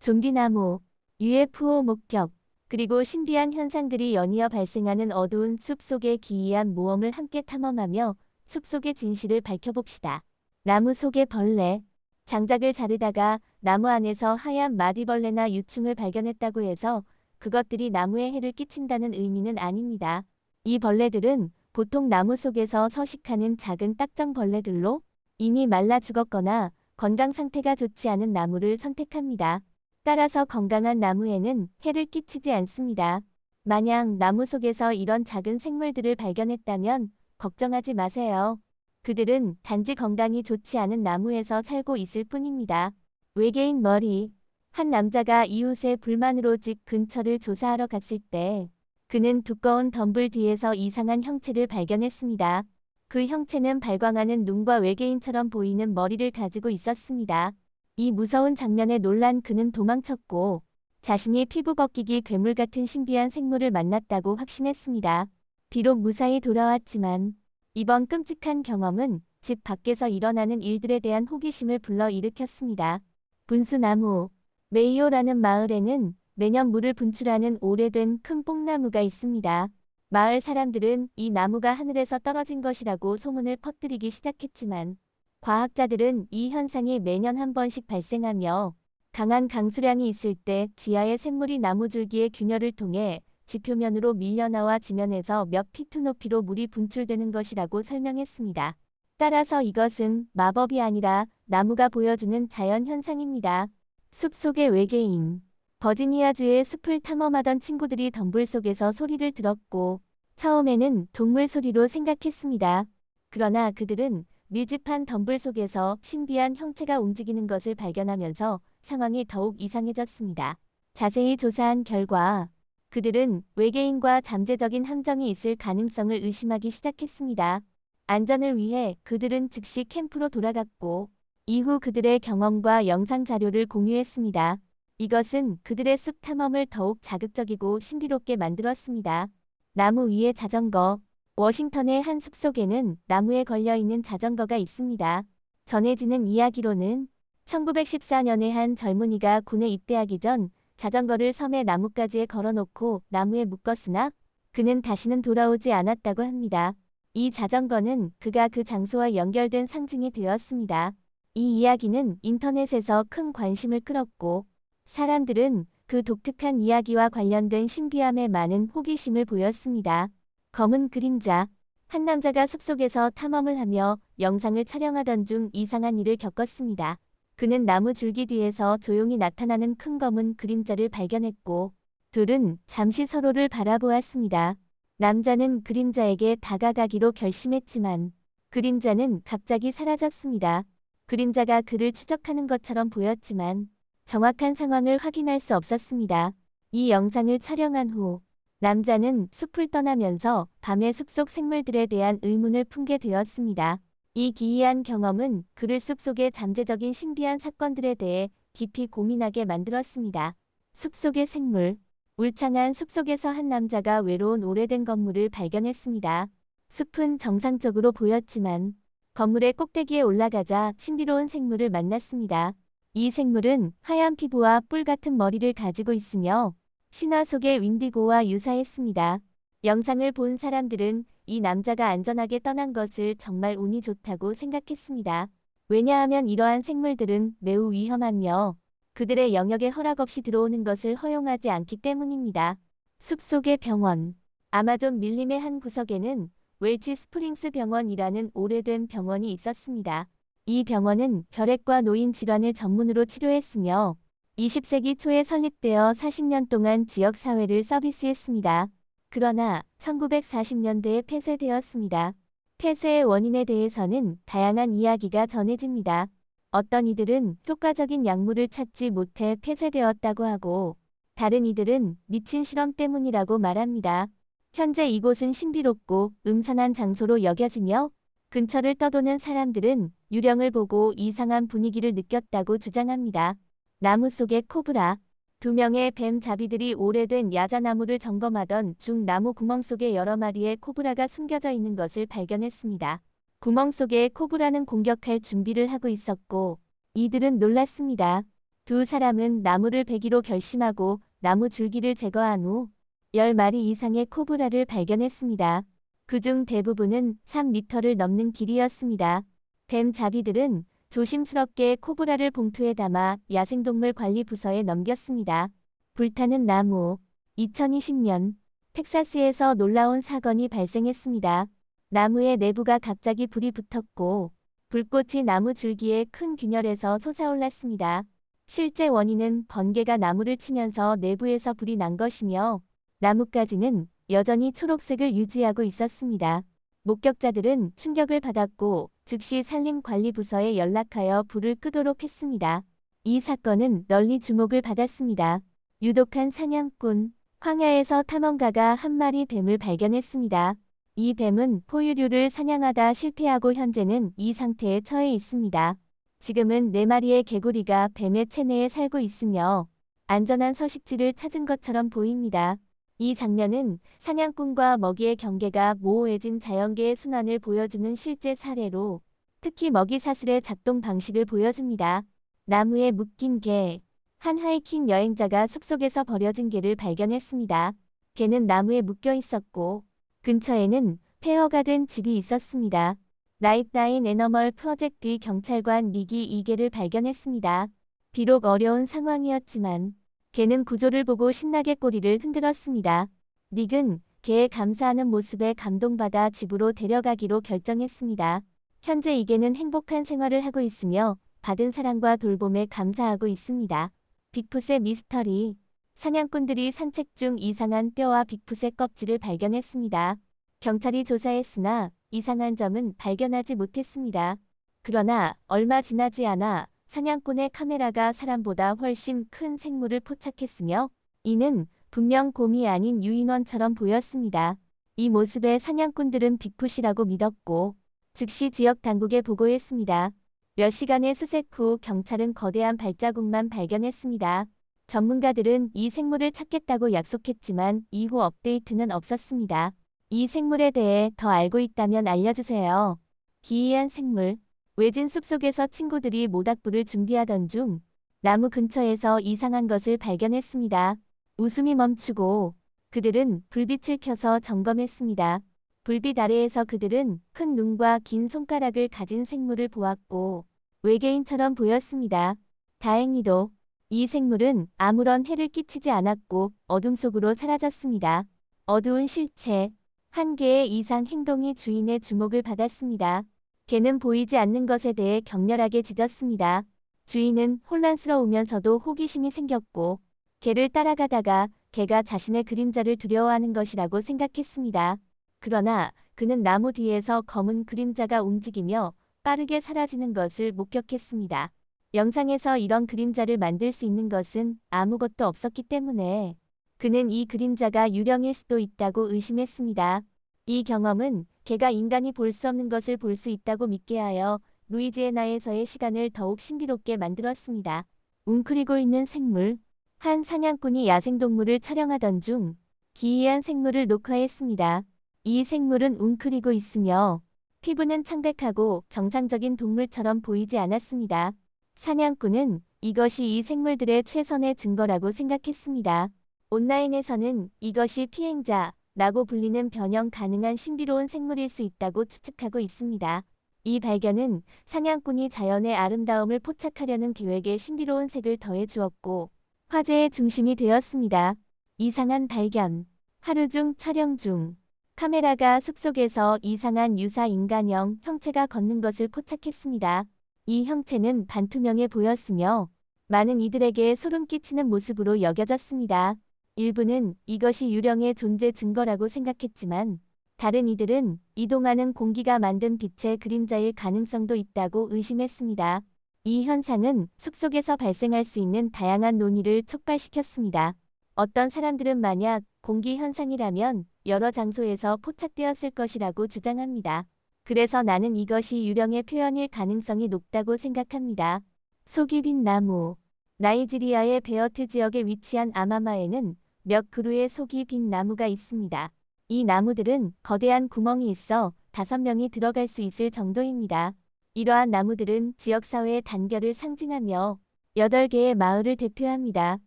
좀비나무, UFO 목격, 그리고 신비한 현상들이 연이어 발생하는 어두운 숲 속의 기이한 모험을 함께 탐험하며 숲속의 진실을 밝혀봅시다. 나무 속의 벌레. 장작을 자르다가 나무 안에서 하얀 마디벌레나 유충을 발견했다고 해서 그것들이 나무에 해를 끼친다는 의미는 아닙니다. 이 벌레들은 보통 나무 속에서 서식하는 작은 딱정벌레들로 이미 말라 죽었거나 건강 상태가 좋지 않은 나무를 선택합니다. 따라서 건강한 나무에는 해를 끼치지 않습니다. 만약 나무 속에서 이런 작은 생물들을 발견했다면 걱정하지 마세요. 그들은 단지 건강이 좋지 않은 나무에서 살고 있을 뿐입니다. 외계인 머리. 한 남자가 이웃의 불만으로 집 근처를 조사하러 갔을 때 그는 두꺼운 덤불 뒤에서 이상한 형체를 발견했습니다. 그 형체는 발광하는 눈과 외계인처럼 보이는 머리를 가지고 있었습니다. 이 무서운 장면에 놀란 그는 도망쳤고 자신이 피부 벗기기 괴물 같은 신비한 생물을 만났다고 확신했습니다. 비록 무사히 돌아왔지만 이번 끔찍한 경험은 집 밖에서 일어나는 일들에 대한 호기심을 불러일으켰습니다. 분수나무. 메이오라는 마을에는 매년 물을 분출하는 오래된 큰 뽕나무가 있습니다. 마을 사람들은 이 나무가 하늘에서 떨어진 것이라고 소문을 퍼뜨리기 시작했지만 과학자들은 이 현상이 매년 한 번씩 발생하며 강한 강수량이 있을 때 지하의 샘물이 나무 줄기의 균열을 통해 지표면으로 밀려나와 지면에서 몇 피트 높이로 물이 분출되는 것이라고 설명했습니다. 따라서 이것은 마법이 아니라 나무가 보여주는 자연 현상입니다. 숲속의 외계인. 버지니아주의 숲을 탐험하던 친구들이 덤불 속에서 소리를 들었고 처음에는 동물 소리로 생각했습니다. 그러나 그들은 밀집한 덤불 속에서 신비한 형체가 움직이는 것을 발견하면서 상황이 더욱 이상해졌습니다. 자세히 조사한 결과 그들은 외계인과 잠재적인 함정이 있을 가능성을 의심하기 시작했습니다. 안전을 위해 그들은 즉시 캠프로 돌아갔고 이후 그들의 경험과 영상 자료를 공유했습니다. 이것은 그들의 숲 탐험을 더욱 자극적이고 신비롭게 만들었습니다. 나무 위의 자전거. 워싱턴의 한 숲속에는 나무에 걸려있는 자전거가 있습니다. 전해지는 이야기로는 1914년에 한 젊은이가 군에 입대하기 전 자전거를 섬의 나뭇가지에 걸어놓고 나무에 묶었으나 그는 다시는 돌아오지 않았다고 합니다. 이 자전거는 그가 그 장소와 연결된 상징이 되었습니다. 이 이야기는 인터넷에서 큰 관심을 끌었고 사람들은 그 독특한 이야기와 관련된 신비함에 많은 호기심을 보였습니다. 검은 그림자. 한 남자가 숲속에서 탐험을 하며 영상을 촬영하던 중 이상한 일을 겪었습니다. 그는 나무 줄기 뒤에서 조용히 나타나는 큰 검은 그림자를 발견했고 둘은 잠시 서로를 바라보았습니다. 남자는 그림자에게 다가가기로 결심했지만 그림자는 갑자기 사라졌습니다. 그림자가 그를 추적하는 것처럼 보였지만 정확한 상황을 확인할 수 없었습니다. 이 영상을 촬영한 후 남자는 숲을 떠나면서 밤의 숲속 생물들에 대한 의문을 품게 되었습니다. 이 기이한 경험은 그를 숲속의 잠재적인 신비한 사건들에 대해 깊이 고민하게 만들었습니다. 숲속의 생물. 울창한 숲속에서 한 남자가 외로운 오래된 건물을 발견했습니다. 숲은 정상적으로 보였지만 건물의 꼭대기에 올라가자 신비로운 생물을 만났습니다. 이 생물은 하얀 피부와 뿔 같은 머리를 가지고 있으며 신화 속의 윈디고와 유사했습니다. 영상을 본 사람들은 이 남자가 안전하게 떠난 것을 정말 운이 좋다고 생각했습니다. 왜냐하면 이러한 생물들은 매우 위험하며 그들의 영역에 허락 없이 들어오는 것을 허용하지 않기 때문입니다. 숲속의 병원. 아마존 밀림의 한 구석에는 웰치 스프링스 병원이라는 오래된 병원이 있었습니다. 이 병원은 결핵과 노인 질환을 전문으로 치료했으며 20세기 초에 설립되어 40년 동안 지역 사회를 서비스했습니다. 그러나 1940년대에 폐쇄되었습니다. 폐쇄의 원인에 대해서는 다양한 이야기가 전해집니다. 어떤 이들은 효과적인 약물을 찾지 못해 폐쇄되었다고 하고 다른 이들은 미친 실험 때문이라고 말합니다. 현재 이곳은 신비롭고 음산한 장소로 여겨지며 근처를 떠도는 사람들은 유령을 보고 이상한 분위기를 느꼈다고 주장합니다. 나무 속의 코브라. 2명의 뱀잡이들이 오래된 야자나무를 점검하던 중 나무 구멍 속에 여러 마리의 코브라가 숨겨져 있는 것을 발견했습니다. 구멍 속에 코브라는 공격할 준비를 하고 있었고 이들은 놀랐습니다. 두 사람은 나무를 베기로 결심하고 나무 줄기를 제거한 후 10마리 이상의 코브라를 발견했습니다. 그중 대부분은 3미터를 넘는 길이였습니다. 뱀 자비들은 조심스럽게 코브라를 봉투에 담아 야생동물관리부서에 넘겼습니다. 불타는 나무. 2020년 텍사스에서 놀라운 사건이 발생했습니다. 나무의 내부가 갑자기 불이 붙었고 불꽃이 나무 줄기에 큰 균열에서 솟아올랐습니다. 실제 원인은 번개가 나무를 치면서 내부에서 불이 난 것이며 나뭇가지는 여전히 초록색을 유지하고 있었습니다. 목격자들은 충격을 받았고 즉시 산림관리부서에 연락하여 불을 끄도록 했습니다. 이 사건은 널리 주목을 받았습니다. 유독한 사냥꾼. 황야에서 탐험가가 한 마리 뱀을 발견했습니다. 이 뱀은 포유류를 사냥하다 실패하고 현재는 이 상태에 처해 있습니다. 지금은 4마리의 개구리가 뱀의 체내에 살고 있으며 안전한 서식지를 찾은 것처럼 보입니다. 이 장면은 사냥꾼과 먹이의 경계가 모호해진 자연계의 순환을 보여주는 실제 사례로 특히 먹이 사슬의 작동 방식을 보여줍니다. 나무에 묶인 개. 한 하이킹 여행자가 숲속에서 버려진 개를 발견했습니다. 개는 나무에 묶여 있었고 근처에는 폐허가 된 집이 있었습니다. 라이프라인 애너멀 프로젝트의 경찰관 닉이 이 개를 발견했습니다. 비록 어려운 상황이었지만 개는 구조를 보고 신나게 꼬리를 흔들었습니다. 닉은 개에 감사하는 모습에 감동받아 집으로 데려가기로 결정했습니다. 현재 이 개는 행복한 생활을 하고 있으며 받은 사랑과 돌봄에 감사하고 있습니다. 빅풋의 미스터리. 사냥꾼들이 산책 중 이상한 뼈와 빅풋의 껍질을 발견했습니다. 경찰이 조사했으나 이상한 점은 발견하지 못했습니다. 그러나 얼마 지나지 않아 사냥꾼의 카메라가 사람보다 훨씬 큰 생물을 포착했으며 이는 분명 곰이 아닌 유인원처럼 보였습니다. 이 모습에 사냥꾼들은 빅풋이라고 믿었고 즉시 지역 당국에 보고했습니다. 몇 시간의 수색 후 경찰은 거대한 발자국만 발견했습니다. 전문가들은 이 생물을 찾겠다고 약속했지만 이후 업데이트는 없었습니다. 이 생물에 대해 더 알고 있다면 알려주세요. 기이한 생물. 외진 숲속에서 친구들이 모닥불을 준비하던 중 나무 근처에서 이상한 것을 발견했습니다. 웃음이 멈추고 그들은 불빛을 켜서 점검했습니다. 불빛 아래에서 그들은 큰 눈과 긴 손가락을 가진 생물을 보았고 외계인처럼 보였습니다. 다행히도 이 생물은 아무런 해를 끼치지 않았고 어둠 속으로 사라졌습니다. 어두운 실체. 한 개의 이상 행동이 주인의 주목을 받았습니다. 개는 보이지 않는 것에 대해 격렬하게 짖었습니다. 주인은 혼란스러우면서도 호기심이 생겼고 개를 따라가다가 개가 자신의 그림자를 두려워하는 것이라고 생각했습니다. 그러나 그는 나무 뒤에서 검은 그림자가 움직이며 빠르게 사라지는 것을 목격했습니다. 영상에서 이런 그림자를 만들 수 있는 것은 아무것도 없었기 때문에 그는 이 그림자가 유령일 수도 있다고 의심했습니다. 이 경험은 개가 인간이 볼 수 없는 것을 볼 수 있다고 믿게 하여 루이지애나에서의 시간을 더욱 신비롭게 만들었습니다. 웅크리고 있는 생물. 한 사냥꾼이 야생동물을 촬영하던 중 기이한 생물을 녹화했습니다. 이 생물은 웅크리고 있으며 피부는 창백하고 정상적인 동물처럼 보이지 않았습니다. 사냥꾼은 이것이 이 생물들의 최선의 증거라고 생각했습니다. 온라인에서는 이것이 피행자라고 불리는 변형 가능한 신비로운 생물일 수 있다고 추측하고 있습니다. 이 발견은 사냥꾼이 자연의 아름다움을 포착하려는 계획에 신비로운 색을 더해 주었고 화제의 중심이 되었습니다. 이상한 발견. 하루 중 촬영 중 카메라가 숲속에서 이상한 유사 인간형 형체가 걷는 것을 포착했습니다. 이 형체는 반투명해 보였으며 많은 이들에게 소름 끼치는 모습으로 여겨졌습니다. 일부는 이것이 유령의 존재 증거라고 생각했지만 다른 이들은 이동하는 공기가 만든 빛의 그림자일 가능성도 있다고 의심했습니다. 이 현상은 숲속에서 발생할 수 있는 다양한 논의를 촉발시켰습니다. 어떤 사람들은 만약 공기 현상이라면 여러 장소에서 포착되었을 것이라고 주장합니다. 그래서 나는 이것이 유령의 표현일 가능성이 높다고 생각합니다. 속이 빈 나무. 나이지리아의 베어트 지역에 위치한 아마마에는 몇 그루의 속이 빈 나무가 있습니다. 이 나무들은 거대한 구멍이 있어 5명이 들어갈 수 있을 정도입니다. 이러한 나무들은 지역사회의 단결을 상징하며 8개의 마을을 대표합니다.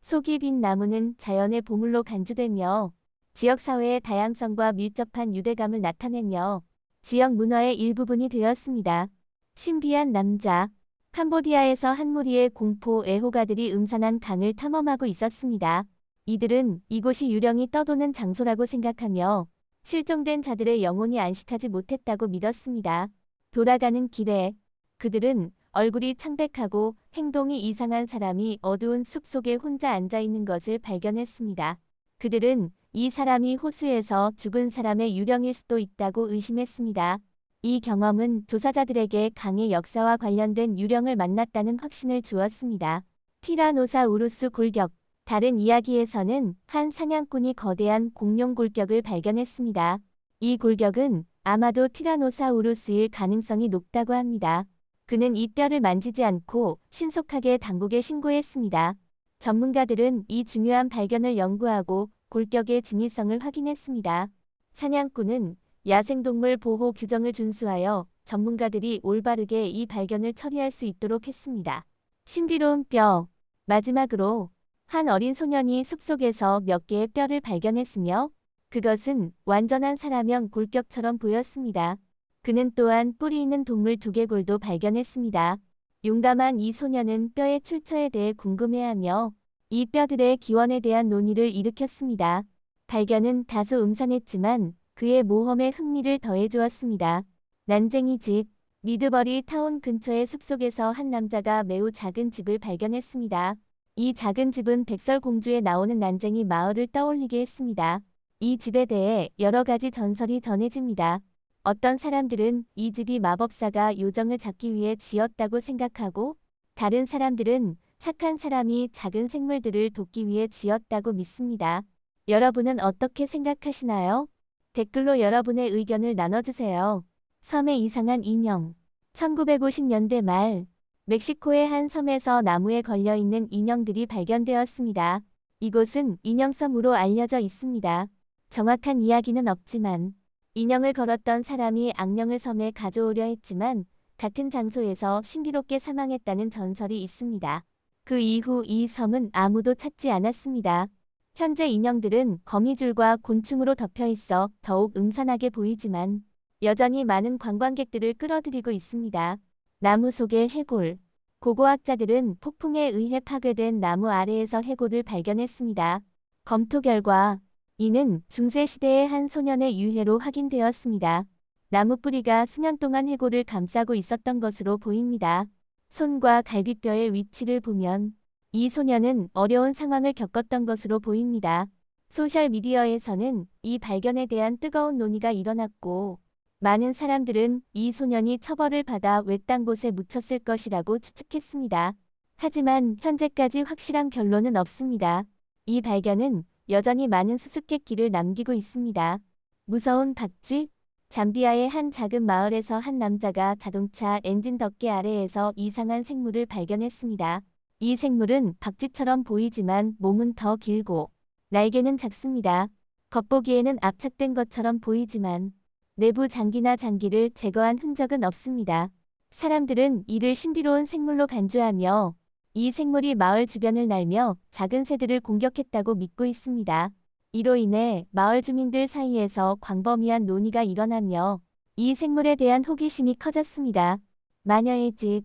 속이 빈 나무는 자연의 보물로 간주되며 지역사회의 다양성과 밀접한 유대감을 나타내며 지역 문화의 일부분이 되었습니다. 신비한 남자. 캄보디아에서 한 무리의 공포 애호가들이 음산한 강을 탐험하고 있었습니다. 이들은 이곳이 유령이 떠도는 장소라고 생각하며 실종된 자들의 영혼이 안식하지 못했다고 믿었습니다. 돌아가는 길에 그들은 얼굴이 창백하고 행동이 이상한 사람이 어두운 숲속에 혼자 앉아 있는 것을 발견했습니다. 그들은 이 사람이 호수에서 죽은 사람의 유령일 수도 있다고 의심했습니다. 이 경험은 조사자들에게 강의 역사와 관련된 유령을 만났다는 확신을 주었습니다. 티라노사우루스 골격. 다른 이야기에서는 한 사냥꾼이 거대한 공룡 골격을 발견했습니다. 이 골격은 아마도 티라노사우루스일 가능성이 높다고 합니다. 그는 이 뼈를 만지지 않고 신속하게 당국에 신고했습니다. 전문가들은 이 중요한 발견을 연구하고 골격의 진위성을 확인했습니다. 사냥꾼은 야생동물 보호 규정을 준수하여 전문가들이 올바르게 이 발견을 처리할 수 있도록 했습니다. 신비로운 뼈. 마지막으로 한 어린 소년이 숲속에서 몇 개의 뼈를 발견했으며 그것은 완전한 사람형 골격처럼 보였습니다. 그는 또한 뿌리 있는 동물 두개골도 발견했습니다. 용감한 이 소년은 뼈의 출처에 대해 궁금해하며 이 뼈들의 기원에 대한 논의를 일으켰습니다. 발견은 다소 음산했지만 그의 모험에 흥미를 더해주었습니다. 난쟁이 집. 미드버리 타운 근처의 숲속에서 한 남자가 매우 작은 집을 발견했습니다. 이 작은 집은 백설공주에 나오는 난쟁이 마을을 떠올리게 했습니다. 이 집에 대해 여러 가지 전설이 전해집니다. 어떤 사람들은 이 집이 마법사가 요정을 잡기 위해 지었다고 생각하고 다른 사람들은 착한 사람이 작은 생물들을 돕기 위해 지었다고 믿습니다. 여러분은 어떻게 생각하시나요? 댓글로 여러분의 의견을 나눠주세요. 섬의 이상한 인형. 1950년대 말 멕시코의 한 섬에서 나무에 걸려있는 인형들이 발견되었습니다. 이곳은 인형섬으로 알려져 있습니다. 정확한 이야기는 없지만 인형을 걸었던 사람이 악령을 섬에 가져오려 했지만 같은 장소에서 신비롭게 사망했다는 전설이 있습니다. 그 이후 이 섬은 아무도 찾지 않았습니다. 현재 인형들은 거미줄과 곤충으로 덮여 있어 더욱 음산하게 보이지만 여전히 많은 관광객들을 끌어들이고 있습니다. 나무 속의 해골. 고고학자들은 폭풍에 의해 파괴된 나무 아래에서 해골을 발견했습니다. 검토 결과 이는 중세시대의 한 소년의 유해로 확인되었습니다. 나무 뿌리가 수년 동안 해골을 감싸고 있었던 것으로 보입니다. 손과 갈비뼈의 위치를 보면 이 소년은 어려운 상황을 겪었던 것으로 보입니다. 소셜미디어에서는 이 발견에 대한 뜨거운 논의가 일어났고 많은 사람들은 이 소년이 처벌을 받아 외딴 곳에 묻혔을 것이라고 추측했습니다. 하지만 현재까지 확실한 결론은 없습니다. 이 발견은 여전히 많은 수수께끼를 남기고 있습니다. 무서운 박쥐. 잠비아의 한 작은 마을에서 한 남자가 자동차 엔진 덮개 아래에서 이상한 생물을 발견했습니다. 이 생물은 박쥐처럼 보이지만 몸은 더 길고 날개는 작습니다. 겉보기에는 압착된 것처럼 보이지만 내부 장기나 장기를 제거한 흔적은 없습니다. 사람들은 이를 신비로운 생물로 간주하며 이 생물이 마을 주변을 날며 작은 새들을 공격했다고 믿고 있습니다. 이로 인해 마을 주민들 사이에서 광범위한 논의가 일어나며 이 생물에 대한 호기심이 커졌습니다. 마녀의 집.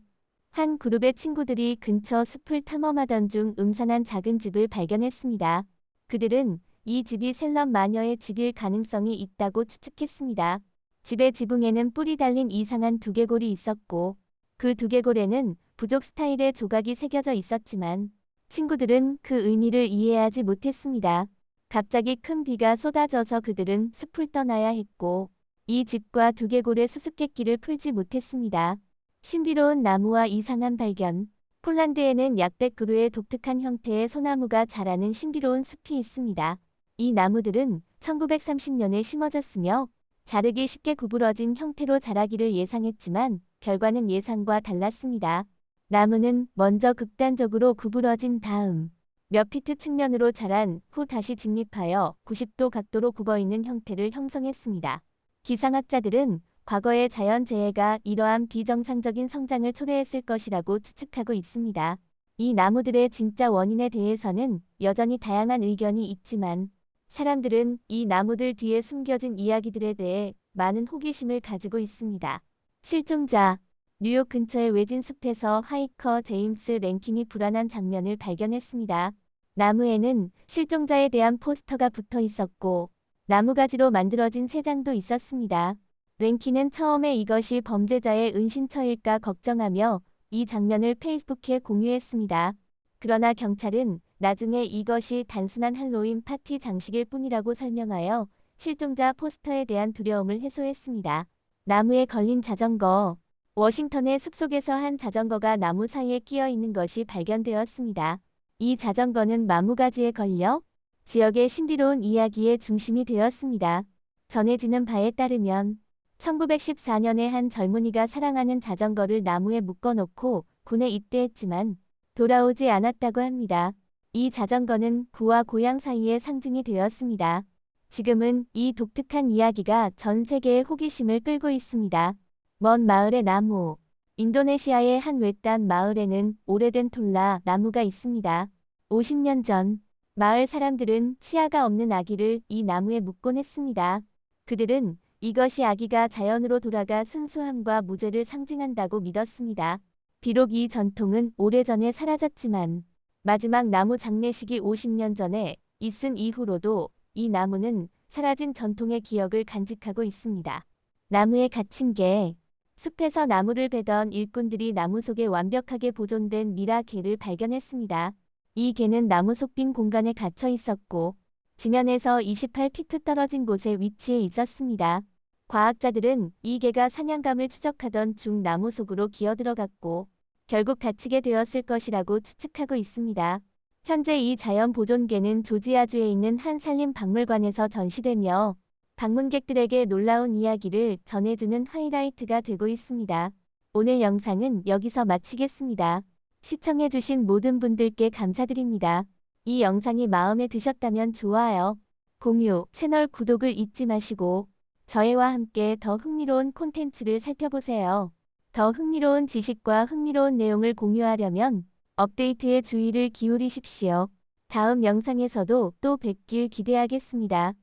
한 그룹의 친구들이 근처 숲을 탐험하던 중 음산한 작은 집을 발견했습니다. 그들은 이 집이 셀럽 마녀의 집일 가능성이 있다고 추측했습니다. 집의 지붕에는 뿔이 달린 이상한 두개골이 있었고 그 두개골에는 부족 스타일의 조각이 새겨져 있었지만 친구들은 그 의미를 이해하지 못했습니다. 갑자기 큰 비가 쏟아져서 그들은 숲을 떠나야 했고 이 집과 두개골의 수수께끼를 풀지 못했습니다. 신비로운 나무와 이상한 발견. 폴란드에는 약 100그루의 독특한 형태의 소나무가 자라는 신비로운 숲이 있습니다. 이 나무들은 1930년에 심어졌으며 자르기 쉽게 구부러진 형태로 자라기를 예상했지만 결과는 예상과 달랐습니다. 나무는 먼저 극단적으로 구부러진 다음 몇 피트 측면으로 자란 후 다시 직립하여 90도 각도로 굽어있는 형태를 형성했습니다. 기상학자들은 과거의 자연재해가 이러한 비정상적인 성장을 초래했을 것이라고 추측하고 있습니다. 이 나무들의 진짜 원인에 대해서는 여전히 다양한 의견이 있지만 사람들은 이 나무들 뒤에 숨겨진 이야기들에 대해 많은 호기심을 가지고 있습니다. 실종자. 뉴욕 근처의 외진 숲에서 하이커 제임스 랭킨이 불안한 장면을 발견했습니다. 나무에는 실종자에 대한 포스터가 붙어 있었고 나무가지로 만들어진 새 장도 있었습니다. 랭킨은 처음에 이것이 범죄자의 은신처일까 걱정하며 이 장면을 페이스북에 공유했습니다. 그러나 경찰은 나중에 이것이 단순한 할로윈 파티 장식일 뿐이라고 설명하여 실종자 포스터에 대한 두려움을 해소했습니다. 나무에 걸린 자전거. 워싱턴의 숲속에서 한 자전거가 나무 사이에 끼어 있는 것이 발견되었습니다. 이 자전거는 나무가지에 걸려 지역의 신비로운 이야기의 중심이 되었습니다. 전해지는 바에 따르면 1914년에 한 젊은이가 사랑하는 자전거를 나무에 묶어놓고 군에 입대했지만 돌아오지 않았다고 합니다. 이 자전거는 구와 고향 사이의 상징이 되었습니다. 지금은 이 독특한 이야기가 전 세계의 호기심을 끌고 있습니다. 먼 마을의 나무. 인도네시아의 한 외딴 마을에는 오래된 톨라 나무가 있습니다. 50년 전 마을 사람들은 치아가 없는 아기를 이 나무에 묻곤 했습니다. 그들은 이것이 아기가 자연으로 돌아가 순수함과 무죄를 상징한다고 믿었습니다. 비록 이 전통은 오래전에 사라졌지만 마지막 나무 장례식이 50년 전에 있은 이후로도 이 나무는 사라진 전통의 기억을 간직하고 있습니다. 나무에 갇힌 개. 숲에서 나무를 베던 일꾼들이 나무 속에 완벽하게 보존된 미라 개를 발견했습니다. 이 개는 나무 속 빈 공간에 갇혀 있었고 지면에서 28피트 떨어진 곳에 위치해 있었습니다. 과학자들은 이 개가 사냥감을 추적하던 중 나무 속으로 기어들어갔고 결국 갇히게 되었을 것이라고 추측하고 있습니다. 현재 이 자연 보존개는 조지아주에 있는 한 산림박물관에서 전시되며 방문객들에게 놀라운 이야기를 전해주는 하이라이트가 되고 있습니다. 오늘 영상은 여기서 마치겠습니다. 시청해주신 모든 분들께 감사드립니다. 이 영상이 마음에 드셨다면 좋아요, 공유, 채널 구독을 잊지 마시고 저희와 함께 더 흥미로운 콘텐츠를 살펴보세요. 더 흥미로운 지식과 흥미로운 내용을 공유하려면 업데이트에 주의를 기울이십시오. 다음 영상에서도 또 뵙길 기대하겠습니다.